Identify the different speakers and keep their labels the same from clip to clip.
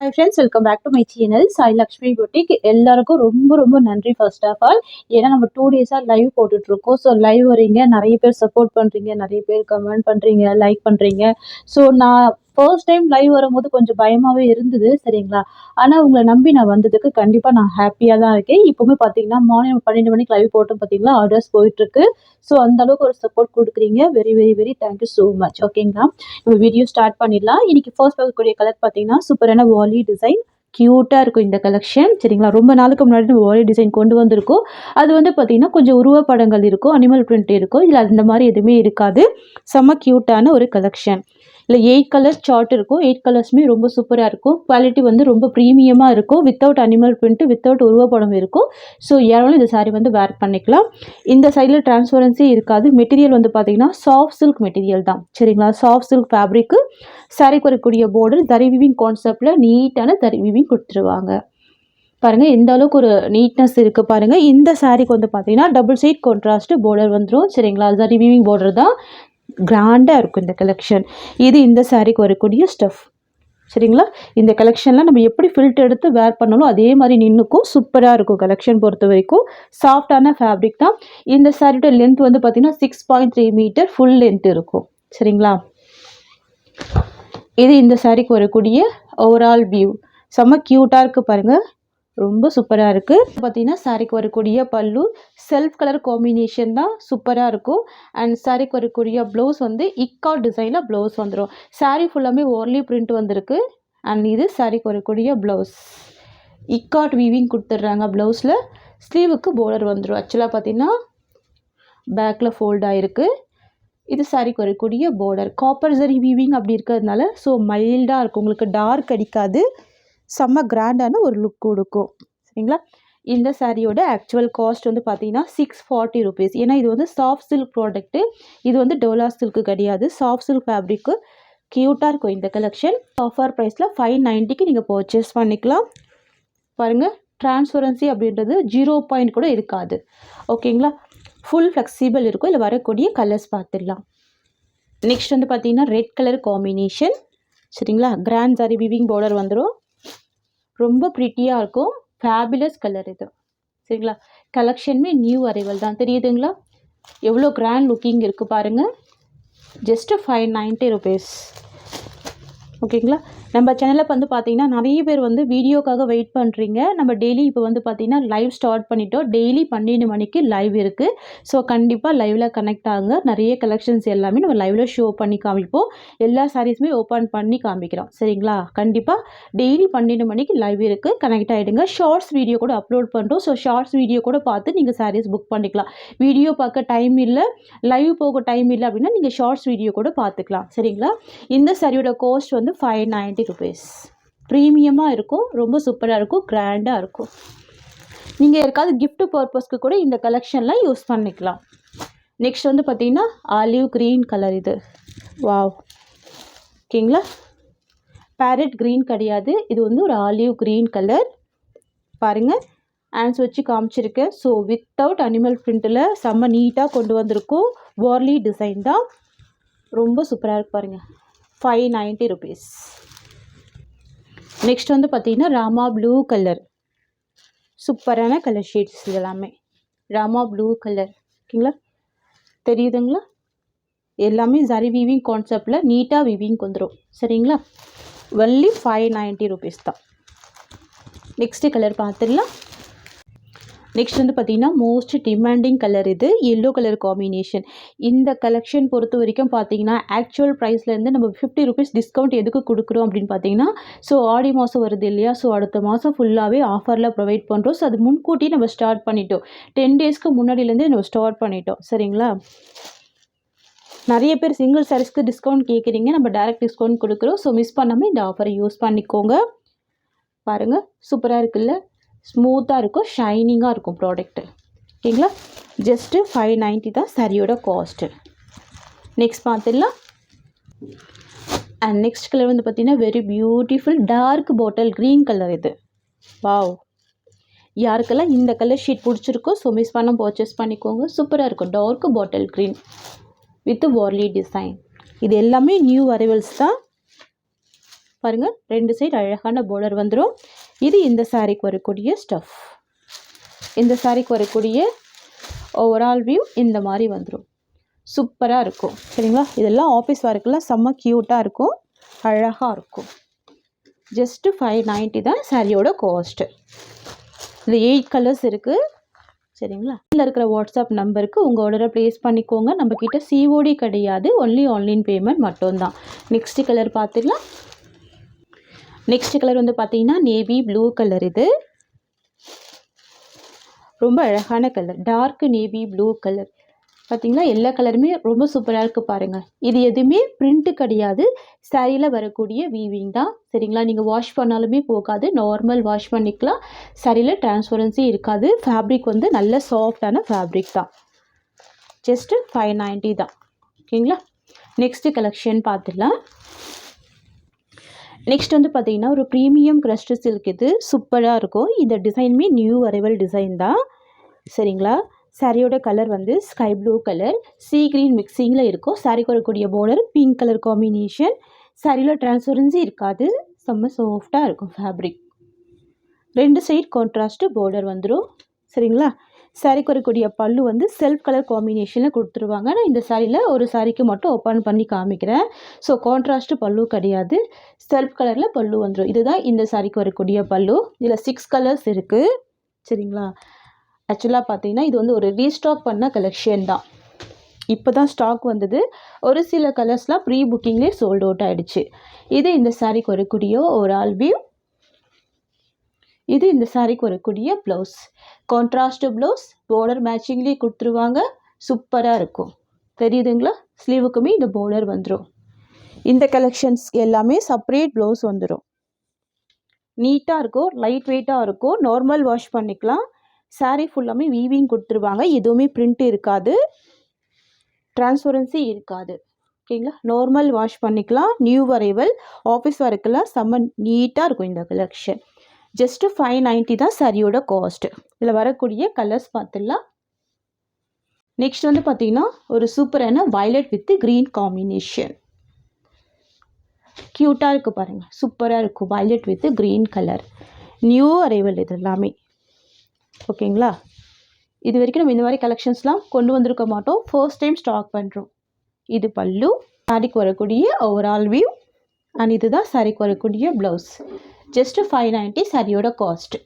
Speaker 1: Hi friends, welcome back to my channel Sai Lakshmi Boutique. எல்லாருக்கும் ரொம்ப ரொம்ப நன்றி. ஃபர்ஸ்ட் ஆஃப் ஆல் ஏன்னா நம்ம 2 டேஸா லைவ் போட்டுட்டு இருக்கோம். ஸோ லைவ் வரீங்க, நிறைய பேர் சப்போர்ட் பண்றீங்க, நிறைய பேர் கமெண்ட் பண்றீங்க, லைக் பண்றீங்க. ஸோ நான் ஃபர்ஸ்ட் டைம் லைவ் வரும்போது கொஞ்சம் பயமாவே இருந்தது, சரிங்களா? ஆனா உங்களை நம்பி நான் வந்ததுக்கு கண்டிப்பா நான் ஹாப்பியா தான் இருக்கேன். இப்பவுமே பாத்தீங்கன்னா மார்னிங் 12 மணிக்கு லைவ் போட்டோம் பாத்தீங்களா, ஆர்டர்ஸ் போயிட்டு இருக்கு. ஸோ அந்த அளவுக்கு ஒரு சப்போர்ட் கொடுக்குறீங்க. Very very very thank you so much. ஓகேங்களா, நம்ம வீடியோ ஸ்டார்ட் பண்ணிடலாம். இன்னைக்கு ஃபர்ஸ்ட் பார்க்கக்கூடிய கலர் பார்த்தீங்கன்னா சூப்பரான வாலி டிசைன், கியூட்டா இருக்கும் இந்த கலெக்ஷன், சரிங்களா? ரொம்ப நாளுக்கு முன்னாடி நம்ம வாலி டிசைன் கொண்டு வந்திருக்கோம். அது வந்து பார்த்தீங்கன்னா கொஞ்சம் உருவப்படங்கள் இருக்கும், அனிமல் பிரிண்ட் இருக்கும். இதில் அந்த மாதிரி எதுவுமே இருக்காது. செம்ம கியூட்டான ஒரு கலெக்ஷன். இல்லை 8 கலர்ஸ் சார்ட் இருக்கும். 8 கலர்ஸுமே ரொம்ப சூப்பராக இருக்கும். குவாலிட்டி வந்து ரொம்ப ப்ரீமியமாக இருக்கும். வித்தவுட் அனிமல் பிரிண்ட், வித்தவுட் உருவப்படம் இருக்கும். ஸோ யாராலும் இந்த சாரீ வந்து வேர் பண்ணிக்கலாம். இந்த சைடில் டிரான்ஸ்பரன்சி இருக்காது. மெட்டீரியல் வந்து பார்த்தீங்கன்னா சாஃப்ட் சில்க் மெட்டீரியல் தான், சரிங்களா? Soft silk fabric. சாரீக்கு வரக்கூடிய பார்டர் தரி வீவிங் கான்செப்டில் நீட்டான தரி வீவிங் கொடுத்துருவாங்க. பாருங்கள் எந்த அளவுக்கு ஒரு நீட்னஸ் இருக்குது பாருங்கள். இந்த சாரீக்கு வந்து பார்த்தீங்கன்னா டபுள் சைட் கான்ட்ராஸ்ட் பார்டர் வந்துடும், சரிங்களா? தரி வீவிங் பார்டர் தான். கிராண்டாக இருக்கும் இந்த கலெக்ஷன். இது இந்த சாரீக்கு வரக்கூடிய ஸ்டஃப், சரிங்களா? இந்த கலெக்ஷனில் நம்ம எப்படி ஃபில்ட் எடுத்து வேர் பண்ணாலும் அதே மாதிரி நின்றுக்கும். சூப்பராக இருக்கும் கலெக்ஷன் பொறுத்த வரைக்கும். சாஃப்டான ஃபேப்ரிக் தான். இந்த சாரியோட லென்த் வந்து பார்த்தீங்கன்னா 6.3 மீட்டர் ஃபுல் லென்த் இருக்கும், சரிங்களா? இது இந்த சாரிக்கு வரக்கூடிய ஓவரால் வியூ. செம்ம க்யூட்டாக இருக்குது பாருங்கள், ரொம்ப சூப்பராக இருக்குது. பார்த்தீங்கன்னா சாரிக்கு வரக்கூடிய பல்லு செல்ஃப் கலர் காம்பினேஷன் தான், சூப்பராக இருக்கும். அண்ட் சாரிக்கு வரக்கூடிய ப்ளவுஸ் வந்து இக்காட் டிசைனில் ப்ளவுஸ் வந்துடும். சாரீ ஃபுல்லாமே ஓர்லி பிரிண்ட் வந்திருக்கு. அண்ட் இது சாரிக்கு வரக்கூடிய ப்ளவுஸ் இக்காட் வீவிங் கொடுத்துட்றாங்க. ப்ளவுஸில் ஸ்லீவுக்கு பார்டர் வந்துடும். ஆக்சுவலாக பார்த்தீங்கன்னா பேக்கில் ஃபோல்ட் ஆகிருக்கு. இது சாரிக்கு வரக்கூடிய பார்டர் காப்பர் ஜரி வீவிங் அப்படி இருக்கிறதுனால ஸோ மைல்டாக இருக்கும், உங்களுக்கு டார்க் அடிக்காது. செம்ம கிராண்டான ஒரு லுக் கொடுக்கும், சரிங்களா? இந்த சாரியோட ஆக்சுவல் காஸ்ட் வந்து பார்த்தீங்கன்னா 640 ருபீஸ். ஏன்னா இது வந்து சாஃப்ட் சில்க் ப்ராடக்ட்டு. இது வந்து டோலா சில்க்கு கிடையாது, சாஃப்ட் சில்க் ஃபேப்ரிக்கு. க்யூட்டாக இருக்கும் இந்த கலெக்ஷன். ஆஃபர் ப்ரைஸில் 590க்கு நீங்கள் பர்ச்சேஸ் பண்ணிக்கலாம். பாருங்கள், டிரான்ஸ்பரன்சி அப்படின்றது 0 கூட இருக்காது, ஓகேங்களா? ஃபுல் ஃப்ளெக்சிபிள் இருக்கும். இல்லை வரக்கூடிய கலர்ஸ் பார்த்துடலாம். நெக்ஸ்ட் வந்து பார்த்தீங்கன்னா ரெட் கலர் காம்பினேஷன், சரிங்களா? கிராண்ட் சாரி வீவிங் பார்டர் வந்துடும். ரொம்ப ப்ரிட்டியாக இருக்கும். ஃபேபுலஸ் கலர் இது, சரிங்களா? கலெக்ஷனுமே நியூ அரைவல் தான், தெரியுதுங்களா? எவ்வளோ கிராண்ட் லுக்கிங் இருக்குது பாருங்கள். ஜஸ்ட்டு 590 ருபீஸ், ஓகேங்களா? நம்ம சேனலில் வந்து பார்த்தீங்கன்னா நிறைய பேர் வந்து வீடியோக்காக வெயிட் பண்ணுறீங்க. நம்ம டெய்லி இப்போ வந்து பார்த்தீங்கன்னா லைவ் ஸ்டார்ட் பண்ணிட்டோம். டெய்லி 12 மணிக்கு லைவ் இருக்குது. ஸோ கண்டிப்பாக லைவில் கனெக்ட் ஆகுங்க. நிறைய கலெக்ஷன்ஸ் எல்லாமே நம்ம லைவில் ஷோ பண்ணி காமிப்போம். எல்லா சாரீஸுமே ஓப்பன் பண்ணி காமிக்கிறோம், சரிங்களா? கண்டிப்பாக டெய்லி 12 மணிக்கு லைவ் இருக்குது, கனெக்ட் ஆகிடுங்க. ஷார்ட்ஸ் வீடியோ கூட அப்லோட் பண்ணுறோம். ஸோ ஷார்ட்ஸ் வீடியோ கூட பார்த்து நீங்கள் சாரீஸ் புக் பண்ணிக்கலாம். வீடியோ பார்க்க டைம் இல்லை, லைவ் போக டைம் இல்லை அப்படின்னா நீங்கள் ஷார்ட்ஸ் வீடியோ கூட பார்த்துக்கலாம், சரிங்களா? இந்த சாரியோட காஸ்ட் வந்து 590 ருபீஸ். ப்ரீமியமாக இருக்கும், ரொம்ப சூப்பராக இருக்கும், கிராண்டாக இருக்கும். நீங்கள் யாருக்காவது கிஃப்ட் பர்பஸ்க்கு கூட இந்த கலெக்ஷன்லாம் யூஸ் பண்ணிக்கலாம். நெக்ஸ்ட் வந்து பார்த்தீங்கன்னா ஆலிவ் க்ரீன் கலர். இது வாவ், ஓகேங்களா? பேரட் க்ரீன் கிடையாது, இது வந்து ஒரு ஆலிவ் க்ரீன் கலர். பாருங்கள், ஹேண்ட்ஸ் வச்சு காமிச்சிருக்கேன். ஸோ வித்தவுட் அனிமல் பிரிண்ட்டில் செம்ம நீட்டாக கொண்டு வந்திருக்கும். வார்லி டிசைன் தான், ரொம்ப சூப்பராக இருக்கு பாருங்கள். 590 ருபீஸ். நெக்ஸ்ட் வந்து பார்த்தீங்கன்னா ராமா ப்ளூ கலர். சூப்பரான கலர் ஷேட்ஸ் இதெல்லாமே. ராமா ப்ளூ கலர், ஓகேங்களா? தெரியுதுங்களா? எல்லாமே ஜரி வீவிங் கான்செப்டில் நீட்டாக வீவிங் வந்துடும், சரிங்களா? ஒன்லி 590 ருபீஸ் தான். நெக்ஸ்ட்டு கலர் பார்த்துடலாம். நெக்ஸ்ட் வந்து பார்த்தீங்கன்னா மோஸ்ட் டிமாண்டிங் கலர். இது எல்லோ கலர் காம்பினேஷன். இந்த கலெக்ஷன் பொறுத்த வரைக்கும் பார்த்தீங்கன்னா ஆக்சுவல் ப்ரைஸ்லேருந்து நம்ம 50 ருபீஸ் டிஸ்கவுண்ட் எதுக்கு கொடுக்குறோம் அப்படின்னு பார்த்தீங்கன்னா, ஸோ ஆடி மாதம் வருது இல்லையா? ஸோ அடுத்த மாதம் ஃபுல்லாகவே ஆஃபரில் ப்ரொவைட் பண்ணுறோம். ஸோ அது முன்கூட்டி நம்ம ஸ்டார்ட் பண்ணிட்டோம். 10 டேஸ்க்கு முன்னாடியிலேருந்தே நம்ம ஸ்டார்ட் பண்ணிட்டோம், சரிங்களா? நிறைய பேர் சிங்கிள் சாரீஸ்க்கு டிஸ்கவுண்ட் கேட்குறீங்க, நம்ம டைரக்ட் டிஸ்கவுண்ட் கொடுக்குறோம். ஸோ மிஸ் பண்ணாமல் இந்த ஆஃபரை யூஸ் பண்ணிக்கோங்க. பாருங்கள், சூப்பராக இருக்குல்ல? ஸ்மூத்தாக இருக்கும், ஷைனிங்காக இருக்கும் ப்ராடக்ட்டு, ஓகேங்களா? ஜஸ்ட்டு 590 தான் சாரியோட காஸ்ட்டு. நெக்ஸ்ட் பார்த்துடலாம். அண்ட் நெக்ஸ்ட் கலர் வந்து பார்த்தீங்கன்னா very beautiful dark bottle green colour. இது வாவ், யாருக்கெல்லாம் இந்த கலர் ஷீட் பிடிச்சிருக்கோ ஸோ மிஸ் பண்ண பர்ச்சேஸ் பண்ணிக்கோங்க. சூப்பராக இருக்கும், dark bottle green with Warli design. இது எல்லாமே நியூ அரைவல்ஸ் தான். பாருங்கள் 2 சைடு அழகான பார்டர் வந்துடும். இது இந்த சாரீக்கு வரக்கூடிய ஸ்டஃப். இந்த சாரீக்கு வரக்கூடிய ஓவரால் வியூ இந்த மாதிரி வந்துடும். சூப்பராக இருக்கும் சரிங்களா. இதெல்லாம் ஆஃபீஸ் ஒர்க்கெலாம் செம்ம க்யூட்டாக இருக்கும், அழகாக இருக்கும். ஜஸ்ட்டு 590 தான் சாரியோட காஸ்ட்டு. இதில் 8 கலர்ஸ் இருக்குது சரிங்களா. இதில் இருக்கிற வாட்ஸ்அப் நம்பருக்கு உங்கள் ஆர்டரை ப்ளேஸ் பண்ணிக்கோங்க. நம்மக்கிட்ட சிஓடி கிடையாது, ஒன்லி ஆன்லைன் பேமெண்ட் மட்டும்தான். நெக்ஸ்ட்டு கலர் பார்த்துக்கலாம். நெக்ஸ்ட் கலர் வந்து பார்த்தீங்கன்னா நேவி ப்ளூ கலர். இது ரொம்ப அழகான கலர், டார்க் நேவி ப்ளூ கலர். பார்த்தீங்களா எல்லா கலருமே ரொம்ப சூப்பராக இருக்குது பாருங்கள். இது எதுவுமே பிரிண்ட்டு கிடையாது, சாரியில் வரக்கூடிய வீவிங் தான் சரிங்களா. நீங்கள் வாஷ் பண்ணாலுமே போகாது, நார்மல் வாஷ் பண்ணிக்கலாம். சாரியில் டிரான்ஸ்பரன்சி இருக்காது. ஃபேப்ரிக் வந்து நல்ல சாஃப்டான ஃபேப்ரிக் தான். ஜஸ்ட்டு 590 தான் ஓகேங்களா. நெக்ஸ்ட்டு கலெக்ஷன் பார்த்துடலாம். நெக்ஸ்ட் வந்து பார்த்தீங்கன்னா ஒரு ப்ரீமியம் க்ரஷ்டு சில்க். இது சூப்பராக இருக்கும். இந்த டிசைனுமே நியூ அரைவல் டிசைன் தான் சரிங்களா. சாரியோட கலர் வந்து sky blue colour, sea green மிக்சிங்கில் இருக்கும். சாரிக்கு வரக்கூடிய பார்டர் பிங்க் கலர் காம்பினேஷன். சாரியில் டிரான்ஸ்பரன்சி இருக்காது, செம்ம சாஃப்டாக இருக்கும் ஃபேப்ரிக். 2 சைட் கான்ட்ராஸ்ட்டு பார்டர் வந்துடும் சரிங்களா. சாரிக்கு வரக்கூடிய பல்லு வந்து செல்ஃப் கலர் காம்பினேஷனில் கொடுத்துருவாங்க. நான் இந்த சாரியில் ஒரு சாரிக்கு மட்டும் ஓப்பன் பண்ணி காமிக்கிறேன். ஸோ கான்ட்ராஸ்ட்டு பல்லு கிடையாது, செல்ஃப் கலரில் பல்லு வந்துடும். இதுதான் இந்த சாரிக்கு வரக்கூடிய பல்லு. இதில் 6 கலர்ஸ் இருக்குது சரிங்களா. ஆக்சுவலாக பார்த்தீங்கன்னா இது வந்து ஒரு ரீஸ்டாக் பண்ண கலெக்ஷன் தான். இப்போ தான் ஸ்டாக் வந்தது. ஒரு சில கலர்ஸ்லாம் ப்ரீ புக்கிங்லேயே சோல்ட் அவுட் ஆகிடுச்சு. இது இந்த சாரிக்கு வரக்கூடிய ஒரு ஆல் வியூ. இது இந்த சாரிக்கு வரக்கூடிய ப்ளவுஸ். கான்ட்ராஸ்ட் ப்ளவுஸ், பார்டர் மேட்சிங்லேயே கொடுத்துருவாங்க. சூப்பராக இருக்கும் தெரியுதுங்களா. ஸ்லீவுக்குமே இந்த பார்டர் வந்துடும். இந்த கலெக்ஷன்ஸ் எல்லாமே செப்பரேட் ப்ளவுஸ் வந்துடும். நீட்டாக இருக்கும், லைட் வெயிட்டாக இருக்கும், நார்மல் வாஷ் பண்ணிக்கலாம். சாரீ ஃபுல்லாமே வீவிங் கொடுத்துருவாங்க, எதுவுமே பிரிண்ட் இருக்காது, டிரான்ஸ்பரன்சி இருக்காது ஓகேங்களா. நார்மல் வாஷ் பண்ணிக்கலாம். நியூ அரைவல் ஆஃபீஸ் ஒர்க்கெல்லாம் செம்ம நீட்டாக இருக்கும் இந்த கலெக்ஷன். ஜஸ்ட்டு 590 தான் சாரியோட காஸ்ட்டு. இதில் வரக்கூடிய கலர்ஸ் பார்த்துடலாம். நெக்ஸ்ட் வந்து பார்த்தீங்கன்னா ஒரு சூப்பரான வயலட் வித் க்ரீன் காம்பினேஷன். க்யூட்டாக இருக்குது பாருங்கள், சூப்பராக இருக்கும். Violet with green colour, new arrival இது எல்லாமே ஓகேங்களா. இது வரைக்கும் நம்ம இந்த மாதிரி கலெக்ஷன்ஸ்லாம் கொண்டு வந்திருக்க மாட்டோம், ஃபர்ஸ்ட் டைம் ஸ்டாக் பண்ணுறோம். இது பல்லு, சாரிக்கு வரக்கூடிய ஓவரால் வியூ, அண்ட் இதுதான் சாரிக்கு வரக்கூடிய ப்ளவுஸ். ஜஸ்ட்டு 590 சாரியோட காஸ்ட்.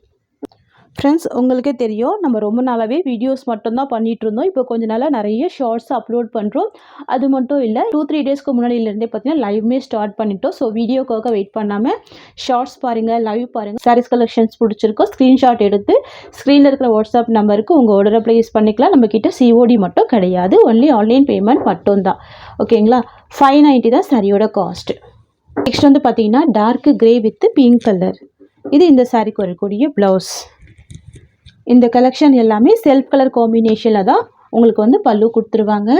Speaker 1: ஃப்ரெண்ட்ஸ் உங்களுக்கே தெரியும் நம்ம ரொம்ப நாளாகவே வீடியோஸ் மட்டும்தான் பண்ணிகிட்ருந்தோம். இப்போ கொஞ்ச நாளாக நிறைய ஷார்ட்ஸ் அப்லோட் பண்ணுறோம். அது மட்டும் இல்லை 2-3 டேஸ்க்கு முன்னாடியிலேருந்தே பார்த்தீங்கன்னா லைவ்மே ஸ்டார்ட் பண்ணிட்டோம். ஸோ வீடியோக்காக வெயிட் பண்ணாமல் ஷார்ட்ஸ் பாருங்கள், லைவ் பாருங்கள். சாரீஸ் கலெக்ஷன்ஸ் பிடிச்சிருக்கோம், ஸ்க்ரீன்ஷாட் எடுத்து ஸ்க்ரீனில் இருக்கிற வாட்ஸ்அப் நம்பருக்கு உங்கள் ஆர்டரை ப்ளேஸ் பண்ணிக்கலாம். நம்மக்கிட்ட சிஓடி மட்டும் கிடையாது, ஒன்லி ஆன்லைன் பேமெண்ட் மட்டும்தான் ஓகேங்களா. 590 தான் சாரியோட காஸ்ட்டு. நெக்ஸ்ட் வந்து பார்த்தீங்கன்னா dark grey with pink colour. இது இந்த சாரிக்கு வரக்கூடிய ப்ளவுஸ். இந்த கலெக்ஷன் எல்லாமே செல்ஃப் கலர் காம்பினேஷனில் தான் உங்களுக்கு வந்து பல்லு கொடுத்துருவாங்க.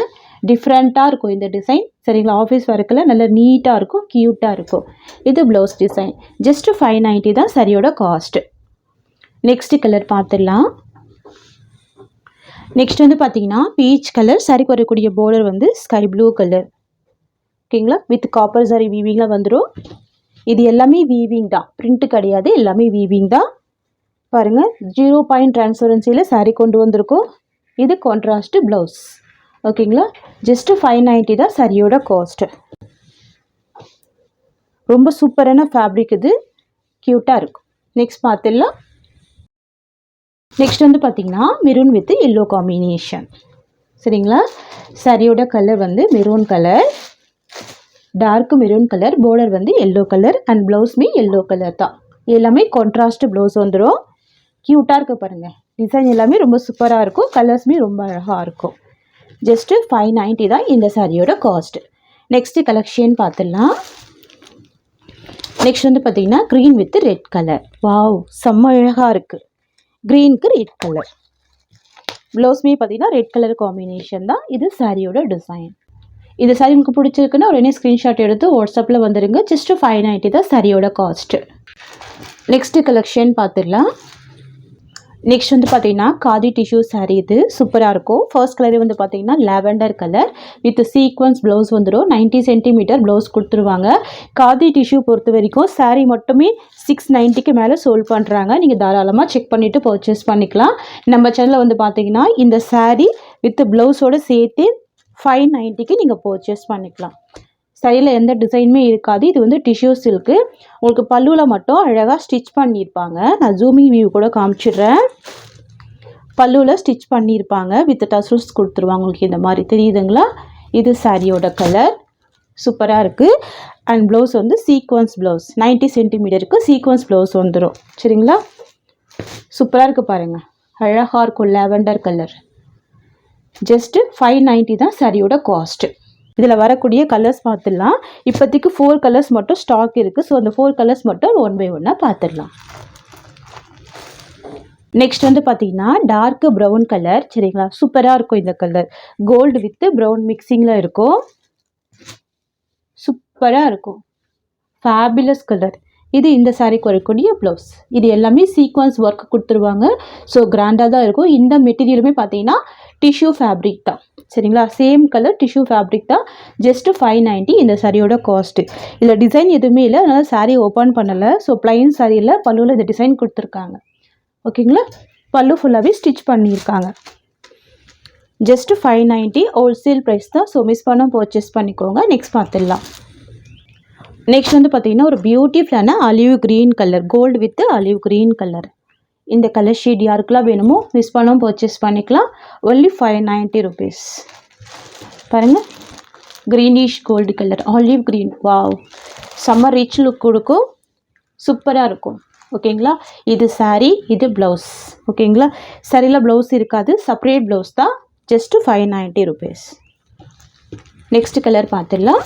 Speaker 1: டிஃப்ரெண்ட்டாக இருக்கும் இந்த டிசைன் சரிங்களா. ஆஃபீஸ் ஒர்க்கில் நல்ல நீட்டாக இருக்கும், க்யூட்டாக இருக்கும். இது ப்ளவுஸ் டிசைன். ஜஸ்ட்டு 590 தான் சரியோட காஸ்ட்டு. நெக்ஸ்ட்டு கலர் பார்த்துடலாம். நெக்ஸ்ட் வந்து பார்த்தீங்கன்னா பீச் கலர். சாரிக்கு வரக்கூடிய பார்டர் வந்து ஸ்கை ப்ளூ கலர் ஓகேங்களா. வித் காப்பர் சாரி வீவிங்கில் வந்துடும். இது எல்லாமே வீவிங் தான், பிரிண்ட்டு கிடையாது, எல்லாமே வீவிங் தான். பாருங்கள் 0 பாயிண்ட் டிரான்ஸ்பரன்சியில் சாரீ கொண்டு வந்திருக்கோம். இது கான்ட்ராஸ்ட்டு ப்ளவுஸ் ஓகேங்களா. ஜஸ்ட்டு 590 தான் சாரியோட காஸ்ட்டு. ரொம்ப சூப்பரான ஃபேப்ரிக், இது க்யூட்டாக இருக்கும். நெக்ஸ்ட் பார்த்துடலாம். நெக்ஸ்ட் வந்து பார்த்திங்கன்னா மெரூன் வித் எல்லோ காம்பினேஷன் சரிங்களா. சாரியோட கலர் வந்து maroon colour, dark maroon colour, border வந்து எல்லோ கலர் அண்ட் ப்ளவுஸ்மே எல்லோ கலர் தான். எல்லாமே கான்ட்ராஸ்ட் ப்ளவுஸ் வந்துடும். க்யூட்டாக இருக்குது பாருங்கள். டிசைன் எல்லாமே ரொம்ப சூப்பராக இருக்கும், கலர்ஸுமே ரொம்ப அழகாக இருக்கும். ஜஸ்ட்டு 590 தான் இந்த சாரியோட காஸ்ட்டு. நெக்ஸ்ட்டு கலெக்ஷன் பார்த்துடலாம். நெக்ஸ்ட் வந்து பார்த்திங்கன்னா green with red colour. Wow, செம்ம அழகாக இருக்குது. க்ரீனுக்கு ரெட் கலர், ப்ளவுஸ்மே பார்த்திங்கன்னா ரெட் கலர் காம்பினேஷன் தான். இது சாரியோட டிசைன். இந்த சாரி உங்களுக்கு பிடிச்சிருக்குன்னா உடனே ஸ்க்ரீன்ஷாட் எடுத்து வாட்ஸ்அப்பில் வந்துடுங்க. ஜஸ்ட்டு 590 தான் சாரியோட காஸ்ட்டு. நெக்ஸ்ட்டு கலெக்ஷன் பார்த்துடலாம். நெக்ஸ்ட் வந்து பார்த்தீங்கன்னா காதி டிஷ்யூ saree இது சூப்பராக இருக்கும். ஃபர்ஸ்ட் கலர் வந்து பார்த்தீங்கன்னா lavender colour with sequins blouse வந்துடும். 90 சென்டிமீட்டர் ப்ளவுஸ் கொடுத்துருவாங்க. காதி டிஷ்யூ பொறுத்த வரைக்கும் saree மட்டுமே 690க்கு மேலே சோல் பண்ணுறாங்க. நீங்கள் தாராளமாக செக் பண்ணிவிட்டு பர்ச்சேஸ் பண்ணிக்கலாம். நம்ம சேனலில் வந்து பார்த்தீங்கன்னா இந்த saree வித் ப்ளவுஸோடு சேர்த்து 590க்கு நீங்கள் பர்ச்சேஸ் பண்ணிக்கலாம். சரியில் எந்த டிசைனுமே இருக்காது. இது வந்து டிஷ்யூ சில்க்கு. உங்களுக்கு பல்லுவில் மட்டும் அழகாக ஸ்டிச் பண்ணியிருப்பாங்க. நான் ஜூமிங் வியூ கூட காமிச்சிடுறேன். பல்லுவில் ஸ்டிச் பண்ணியிருப்பாங்க. வித் டசல்ஸ் கொடுத்துருவாங்க. உங்களுக்கு இந்த மாதிரி தெரியுதுங்களா? இது சாரியோட கலர் சூப்பராக இருக்குது. அண்ட் ப்ளவுஸ் வந்து சீக்வன்ஸ் ப்ளவுஸ் 90 சென்டிமீட்டருக்கு சீக்வன்ஸ் ப்ளவுஸ் வந்துடும். சரிங்களா? சூப்பராக இருக்குது பாருங்கள். அழகாக இருக்கும் லாவெண்டர் கலர். ஜஸ்ட்டு 590 தான் சாரியோட காஸ்ட்டு. இதில் வரக்கூடிய கலர்ஸ் பார்த்துடலாம். இப்போதைக்கு 4 கலர்ஸ் மட்டும் ஸ்டாக் இருக்குது. ஸோ அந்த 4 கலர்ஸ் மட்டும் ஒன் பை ஒன்னாக பார்த்துடலாம். நெக்ஸ்ட் வந்து பார்த்தீங்கன்னா டார்க் ப்ரௌன் கலர். சரிங்களா? சூப்பராக இருக்கும் இந்த கலர். கோல்டு வித் ப்ரௌன் மிக்சிங்கில் இருக்கும். சூப்பராக இருக்கும். Fabulous colour. இது இந்த சாரீக்கு வரக்கூடிய ப்ளவுஸ். இது எல்லாமே சீக்வன்ஸ் ஒர்க் கொடுத்துருவாங்க. ஸோ கிராண்டாக தான் இருக்கும். இந்த மெட்டீரியலுமே பார்த்தீங்கன்னா டிஷ்யூ ஃபேப்ரிக் தான். சரிங்களா? சேம் கலர் டிஷ்யூ ஃபேப்ரிக் தான். ஜஸ்ட்டு 590 இந்த சாரியோட காஸ்ட்டு. இதில் டிசைன் எதுவுமே இல்லை. அதனால் சாரீ ஓப்பன் பண்ணலை. ஸோ ப்ளைன் சாரியில் பல்லுவில் இந்த டிசைன் கொடுத்துருக்காங்க. ஓகேங்களா? பல்லு ஃபுல்லாகவே ஸ்டிச் பண்ணியிருக்காங்க. ஜஸ்ட்டு 590 ஹோல்சேல் ப்ரைஸ் தான். ஸோ மிஸ் பண்ண பர்ச்சேஸ் பண்ணிக்கோங்க. நெக்ஸ்ட் பார்த்துடலாம். நெக்ஸ்ட் வந்து பார்த்தீங்கன்னா ஒரு பியூட்டிஃபுல்லான olive green colour. Gold with olive green colour. இந்த கலர் ஷேட் யாருக்கெல்லாம் வேணுமோ மிஸ் பண்ணாமல் பர்ச்சேஸ் பண்ணிக்கலாம். Only 590 rupees. பாருங்கள், greenish gold colour olive green. Wow, செம்ம ரிச் லுக் கொடுக்கும். சூப்பராக இருக்கும். ஓகேங்களா? இது சாரீ, இது ப்ளவுஸ். ஓகேங்களா? சாரியில் ப்ளவுஸ் இருக்காது. செப்பரேட் ப்ளவுஸ் தான். Just 590 rupees. நெக்ஸ்ட் கலர் பார்த்துடலாம்.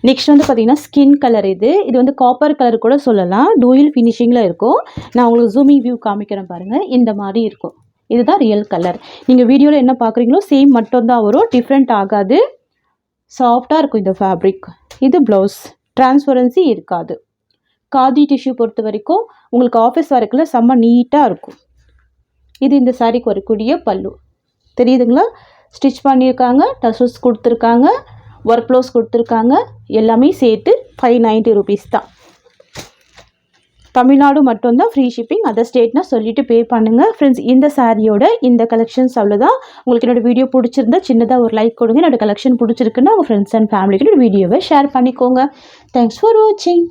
Speaker 1: நெக்ஸ்ட் வந்து பார்த்தீங்கன்னா ஸ்கின் கலர். இது வந்து காப்பர் கலர் கூட சொல்லலாம். டூயல் ஃபினிஷிங்கில் இருக்கும். நான் உங்களுக்கு ஜூமிங் வியூ காமிக்கிறேன் பாருங்கள். இந்த மாதிரி இருக்கும். இதுதான் ரியல் கலர். நீங்கள் வீடியோவில் என்ன பார்க்குறீங்களோ சேம் மட்டும்தான் வரும். டிஃப்ரெண்ட் ஆகாது. சாஃப்டாக இருக்கும் இந்த ஃபேப்ரிக். இது ப்ளவுஸ். டிரான்ஸ்பரன்சி இருக்காது. காதி டிஷ்யூ பொறுத்த வரைக்கும் உங்களுக்கு ஆஃபீஸ் ஒர்க்கில் செம்ம நீட்டாக இருக்கும். இது இந்த சாரீக்கு வரக்கூடிய பல்லு. தெரியுதுங்களா? ஸ்டிச் பண்ணியிருக்காங்க. டசல்ஸ் கொடுத்துருக்காங்க. ஒர்க் ப்ளவுஸ் கொடுத்துருக்காங்க. எல்லாமே சேர்த்து 590 ருபீஸ் தான். தமிழ்நாடு மட்டும்தான் ஃப்ரீ ஷிப்பிங். அதர் ஸ்டேட்னா சொல்லிவிட்டு பே பண்ணுங்கள். ஃப்ரெண்ட்ஸ், இந்த சாரியோட இந்த கலெக்ஷன்ஸ் அவ்வளோதான். உங்களுக்கு என்னோடய வீடியோ பிடிச்சிருந்தா சின்னதாக ஒரு லைக் கொடுங்க. என்னோடய கலெக்ஷன் பிடிச்சிருக்குன்னா உங்கள் ஃப்ரெண்ட்ஸ் அண்ட் ஃபேமிலிக்கு வீடியோவை ஷேர் பண்ணிக்கோங்க. தேங்க்ஸ் ஃபார் வாட்சிங்.